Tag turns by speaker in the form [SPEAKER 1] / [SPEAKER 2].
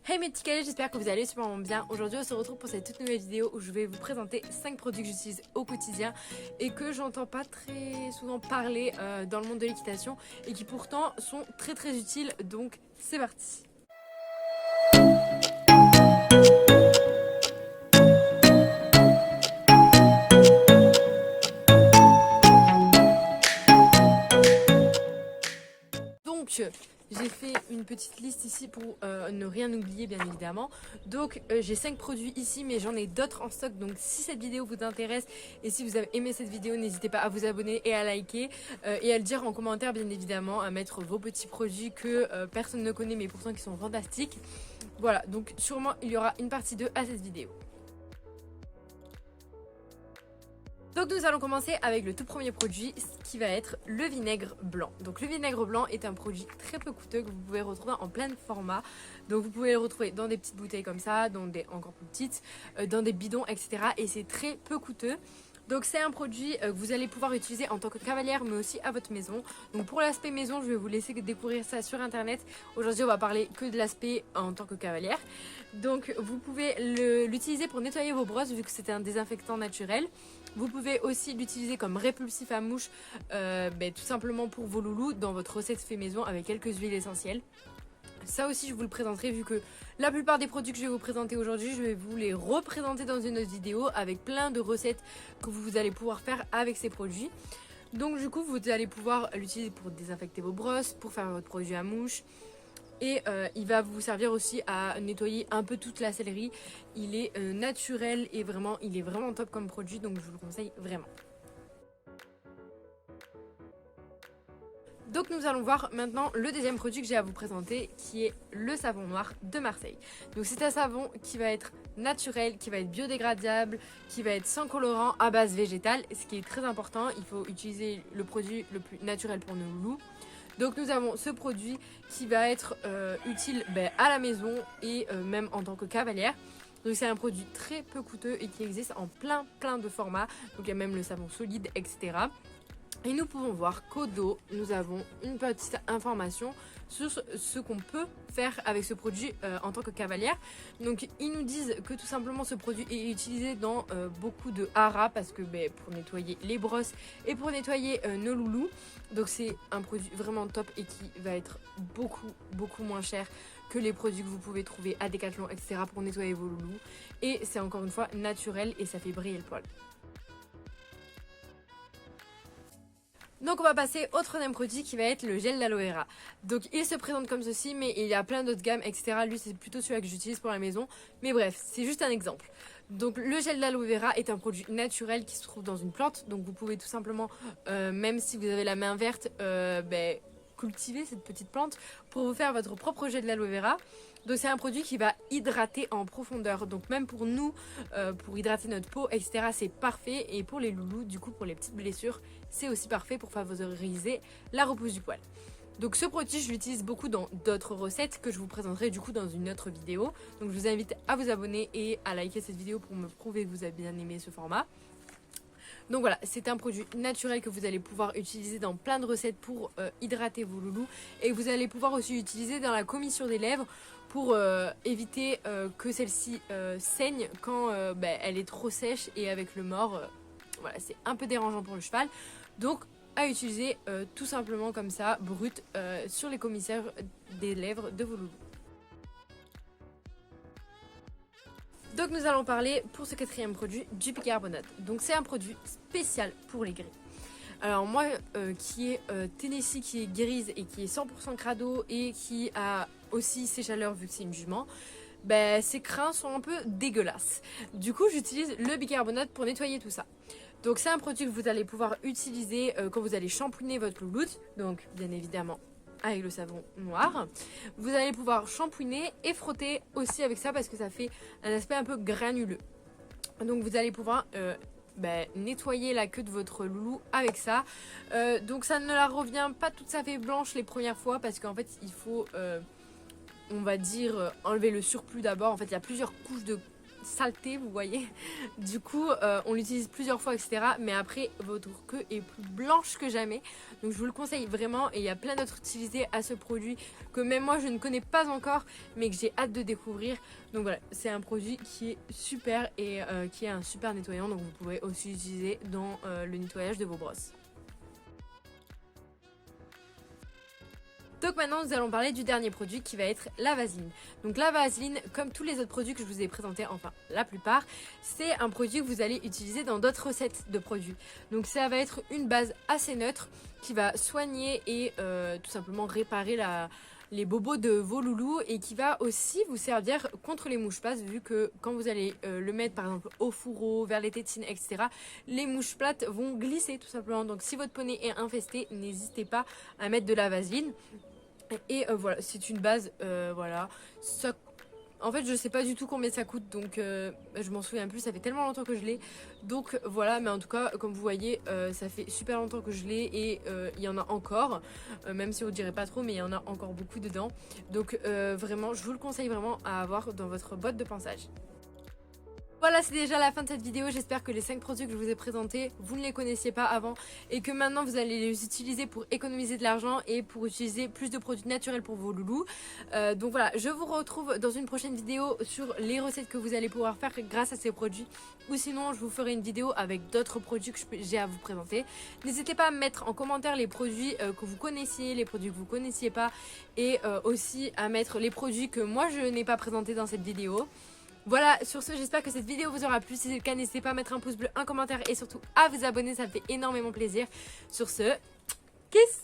[SPEAKER 1] Hey mes petits calés, j'espère que vous allez super bien. Aujourd'hui on se retrouve pour cette toute nouvelle vidéo où je vais vous présenter 5 produits que j'utilise au quotidien et que j'entends pas très souvent parler dans le monde de l'équitation et qui pourtant sont très utiles, donc c'est parti. Donc j'ai fait une petite liste ici pour ne rien oublier bien évidemment. Donc j'ai 5 produits ici mais j'en ai d'autres en stock. Donc si cette vidéo vous intéresse et si vous avez aimé cette vidéo, n'hésitez pas à vous abonner et à liker et à le dire en commentaire bien évidemment, à mettre vos petits produits que personne ne connaît mais pourtant qui sont fantastiques. Voilà, donc sûrement il y aura une partie 2 à cette vidéo. Donc nous allons commencer avec le tout premier produit qui va être le vinaigre blanc. Donc le vinaigre blanc est un produit très peu coûteux que vous pouvez retrouver en plein format. Donc vous pouvez le retrouver dans des petites bouteilles comme ça, dans des encore plus petites, dans des bidons, etc. Et c'est très peu coûteux. Donc c'est un produit que vous allez pouvoir utiliser en tant que cavalière mais aussi à votre maison. Donc pour l'aspect maison, je vais vous laisser découvrir ça sur internet. Aujourd'hui on va parler que de l'aspect en tant que cavalière. Donc vous pouvez l'utiliser pour nettoyer vos brosses vu que c'est un désinfectant naturel. Vous pouvez aussi l'utiliser comme répulsif à mouches tout simplement pour vos loulous dans votre recette fait maison avec quelques huiles essentielles. Ça aussi je vous le présenterai vu que la plupart des produits que je vais vous présenter aujourd'hui, je vais vous les représenter dans une autre vidéo avec plein de recettes que vous allez pouvoir faire avec ces produits. Donc du coup vous allez pouvoir l'utiliser pour désinfecter vos brosses, pour faire votre produit à mouche. Et il va vous servir aussi à nettoyer un peu toute la sellerie. Il est naturel et vraiment, il est vraiment top comme produit, donc je vous le conseille vraiment. Donc nous allons voir maintenant le deuxième produit que j'ai à vous présenter qui est le savon noir de Marseille. Donc c'est un savon qui va être naturel, qui va être biodégradable, qui va être sans colorant à base végétale. Ce qui est très important, il faut utiliser le produit le plus naturel pour nos loulous. Donc nous avons ce produit qui va être utile à la maison et même en tant que cavalière. Donc c'est un produit très peu coûteux et qui existe en plein de formats. Donc il y a même le savon solide, etc. Et nous pouvons voir qu'au dos, nous avons une petite information sur ce qu'on peut faire avec ce produit en tant que cavalière. Donc ils nous disent que tout simplement ce produit est utilisé dans beaucoup de haras parce que pour nettoyer les brosses et pour nettoyer nos loulous. Donc c'est un produit vraiment top et qui va être beaucoup moins cher que les produits que vous pouvez trouver à Decathlon, etc. pour nettoyer vos loulous. Et c'est encore une fois naturel et ça fait briller le poil. Donc on va passer au troisième produit qui va être le gel d'aloe vera. Donc il se présente comme ceci mais il y a plein d'autres gammes, etc. Lui c'est plutôt celui que j'utilise pour la maison. Mais bref, c'est juste un exemple. Donc le gel d'aloe vera est un produit naturel qui se trouve dans une plante. Donc vous pouvez tout simplement, même si vous avez la main verte, cultiver cette petite plante pour vous faire votre propre gel d'aloe vera. Donc c'est un produit qui va hydrater en profondeur. Donc même pour nous, pour hydrater notre peau, etc. c'est parfait. Et pour les loulous, du coup pour les petites blessures, c'est aussi parfait pour favoriser la repousse du poil. Donc ce produit, je l'utilise beaucoup dans d'autres recettes que je vous présenterai du coup dans une autre vidéo. Donc je vous invite à vous abonner et à liker cette vidéo pour me prouver que vous avez bien aimé ce format. Donc voilà, c'est un produit naturel que vous allez pouvoir utiliser dans plein de recettes pour hydrater vos loulous. Et que vous allez pouvoir aussi utiliser dans la commissure des lèvres pour éviter que celle-ci saigne quand elle est trop sèche et avec le mort. Voilà, c'est un peu dérangeant pour le cheval. Donc à utiliser tout simplement comme ça, brut, sur les commissures des lèvres de vos loulous. Donc nous allons parler pour ce quatrième produit du bicarbonate. Donc c'est un produit spécial pour les gris. Alors moi qui est Tennessee, qui est grise et qui est 100% crado et qui a aussi ses chaleurs vu que c'est une jument, ses crins sont un peu dégueulasses. Du coup j'utilise le bicarbonate pour nettoyer tout ça. Donc c'est un produit que vous allez pouvoir utiliser quand vous allez shampouiner votre louloute. Donc bien évidemment avec le savon noir. Vous allez pouvoir shampouiner et frotter aussi avec ça parce que ça fait un aspect un peu granuleux. Donc vous allez pouvoir nettoyer la queue de votre loulou avec ça. Donc ça ne la revient pas toute à fait blanche les premières fois parce qu'en fait il faut on va dire enlever le surplus d'abord. En fait il y a plusieurs couches de saleté, vous voyez. Du coup, on l'utilise plusieurs fois, etc. Mais après, votre queue est plus blanche que jamais. Donc je vous le conseille vraiment. Et il y a plein d'autres utilisés à ce produit que même moi je ne connais pas encore, mais que j'ai hâte de découvrir. Donc voilà, c'est un produit qui est super et qui est un super nettoyant. Donc vous pouvez aussi l'utiliser dans le nettoyage de vos brosses. Donc maintenant nous allons parler du dernier produit qui va être la vaseline. Donc la vaseline, comme tous les autres produits que je vous ai présentés, enfin la plupart, c'est un produit que vous allez utiliser dans d'autres recettes de produits. Donc ça va être une base assez neutre qui va soigner et tout simplement réparer les bobos de vos loulous et qui va aussi vous servir contre les mouches plates, vu que quand vous allez le mettre par exemple au fourreau, vers les tétines, etc., les mouches plates vont glisser tout simplement. Donc si votre poney est infesté, n'hésitez pas à mettre de la vaseline. Et voilà, c'est une base, voilà. Ça, en fait, je sais pas du tout combien ça coûte, donc je m'en souviens plus, ça fait tellement longtemps que je l'ai. Donc voilà, mais en tout cas, comme vous voyez, ça fait super longtemps que je l'ai et il y en a encore, même si on dirait pas trop, mais il y en a encore beaucoup dedans. Donc vraiment, je vous le conseille vraiment à avoir dans votre boîte de pinçage. Voilà, c'est déjà la fin de cette vidéo. J'espère que les 5 produits que je vous ai présentés, vous ne les connaissiez pas avant et que maintenant vous allez les utiliser pour économiser de l'argent et pour utiliser plus de produits naturels pour vos loulous. Donc voilà, je vous retrouve dans une prochaine vidéo sur les recettes que vous allez pouvoir faire grâce à ces produits. Ou sinon, je vous ferai une vidéo avec d'autres produits que j'ai à vous présenter. N'hésitez pas à me mettre en commentaire les produits que vous connaissiez, les produits que vous connaissiez pas et aussi à mettre les produits que moi je n'ai pas présentés dans cette vidéo. Voilà, sur ce, j'espère que cette vidéo vous aura plu. Si c'est le cas, n'hésitez pas à mettre un pouce bleu, un commentaire et surtout à vous abonner, ça me fait énormément plaisir. Sur ce, kiss!